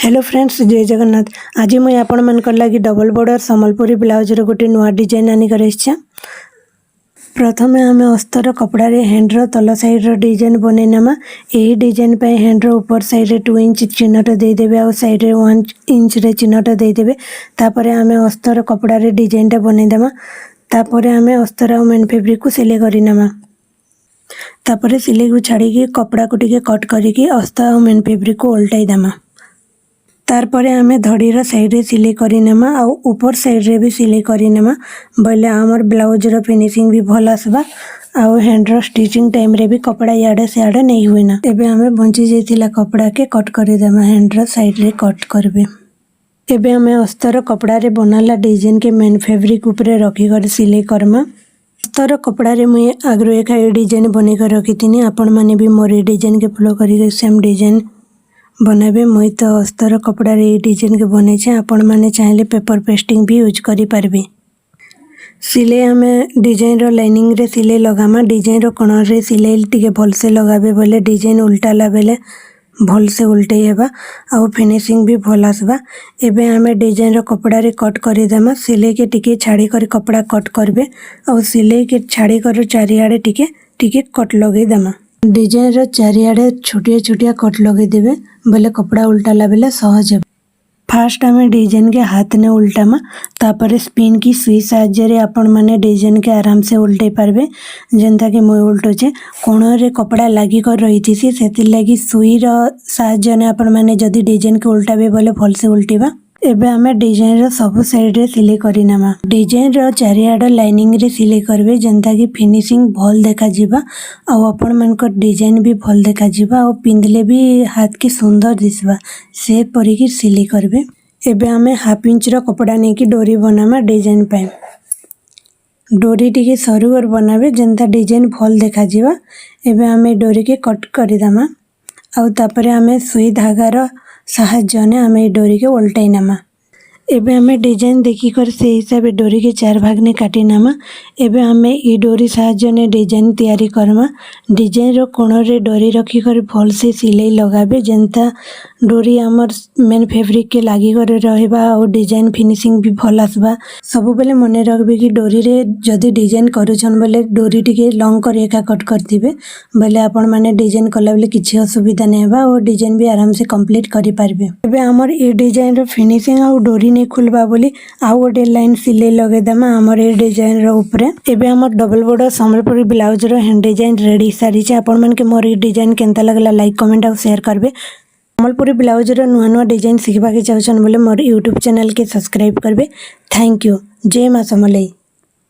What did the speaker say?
Hello friends, जय जगन्नाथ। आज मुझे आपण मन लगी डबल बॉर्डर संबलपुरी ब्लाउज गोटे नुआ डिजाइन आनिकर आसी। प्रथम आम अस्तर कपड़ा रे हैंड्र तल साइड डिजाइन बनै नमा। यही डिजाइन पे हैंड्र ऊपर साइड रे 2 इंच चिन्हट देदेवे और साइड रे 1 इंच रे चिन्हट देदेवे। तापर आम अस्तर कपड़ा रे डिजाइन टा बनै देमा। तापर आम अस्तर और मेन फैब्रिक को सिलाई करिनमा। तापर सिलाई को छाड़ी कपड़ा को टिके कट करिकी अस्तर और मेन फैब्रिक को उल्टाई देमा। तारपरे आमे धड़ीर साइड रे सिलाई करिनेमा और ऊपर साइड रे भी सिलाई करिनेमा। बोले आमर ब्लाउज रो फिनिशिंग भी भल आसबा और हैंडर स्टिचिंग टाइम रे भी कपड़ा याडे सियाडे नहीं हुए ना। एबे आमे बंची जेतिला कपड़ा के कट करि देमा। हैंडर साइड रे कट करबे। एबे आमे अस्तर कपड़ा रे बनाला डिजाइन के मेन फैब्रिक ऊपर रखी कर सिलाई करमा। अस्तर कपड़ा रे मुई आगरो एक डिजाइन बने कर रखी थिनी। आपण माने भी मोर डिजाइन के फॉलो करी सेम डिजाइन बनाबे। मुई तो अस्तर कपड़ा रे डिजाइन के बने छे। आपण माने चाहेले पेपर पेस्टिंग भी यूज करि पारबे। सिलाई हमें डिजाइन रो लाइनिंग रे सिलाई लगामा। डिजाइन रो कोण रे सिलाई टिके भल से लगाबे बोले डिजाइन उल्टा बेले भल से उल्टे हेबा और फिनिशिंग भी भल आसबा। एबे हमें डिजाइन रो कपड़ा रे कट करि देमा। सिलाई के टिके छाड़ी कर कपड़ा कट करबे और सिलाई के छाड़ी कर चारियाडे टिके टिके कट लगे देमा। डिजाइन रो चारियाडे छोटिया छोटिया कट लगे देबे बोले कपड़ा उल्टाला बेले सहज हे। फास्ट आमे डिजाइन के हाथ ने उल्टामा। तापर स्पिन की सुई साहाय्य रे आपण माने डिजाइन के आराम से उल्टे पारबे। जेंता कि मुई उल्टोचे कोण रे कपड़ा लागी कर रही सेति लागी सुई रो साहाय्य ने आपण माने जदी डिजाइन के उल्टाबे बोले भल से उल्टीबा। एबे आमे डिजाइन रो सब साइड रे सिलाई करिनामा। डिजाइन रो चारियाड लाइनिंग रे सिलाई करबे जेंता कि फिनिशिंग भल देखा जिबा और आपण मानकर डिजाइन भी भल देखा जिबा और पिंधले भी हाथ के सुंदर दिसबा से परी कि सिलाई करबे। एबे आमे हाफ इंच रो कपड़ा ने कि डोरी बनामा डिजाइन पे। डोरी टिके सरू और बनाबे जेंता डिजाइन भल देखा जिबा। एबे आमे डोरी के कट करि दामा और तापरे आमे सुई धागा रो साहाय्य ने आमे डोरी के उल्टाई नामा। एबे आमे डिजाइन देखी कर से हिसाब डोरी के 4 भाग ने काटी नामा। एबे आमे ई डोरी साहाय्य ने डिजाइन तैयारी करमा। डिजाइन रो कोण रे डोरी रखी कर भल से सिलाई लगाबे जेंता डोरी आमर मेन फैब्रिक के लागी कर रहबा और डिजाइन फिनिशिंग भी भल आसबा। सब बेले मने रखबे कि डोरी रे जदी डिजाइन करूछन बोले डोरी टिके लॉन्ग कर एका कट करथिबे बोले आपण माने डिजाइन कला बेले किछि असुविधा नै हेबा और डिजाइन भी आराम से कंप्लीट करि पारबे। एबे हमर ई डिजाइन रो फिनिशिंग और डोरी नै खुलबा बोली आउ गोटे लाइन सिलाई लगे दमा हमर ए डिजाइन रो ऊपर। एबे हमर डबल बॉर्डर संबलपुरी ब्लाउज रो हैंड डिजाइन रेडी सारी छे। आपण मन के मोर ए डिजाइन केनता लागला लाइक कमेंट और शेयर करबे। संबलपुरी ब्लाउज रो नुआ नुआ डिजाइन सिखबा के चाहछन बोले मोर यूट्यूब चैनल के सब्सक्राइब करबे। Thank you. जय मां समलेई।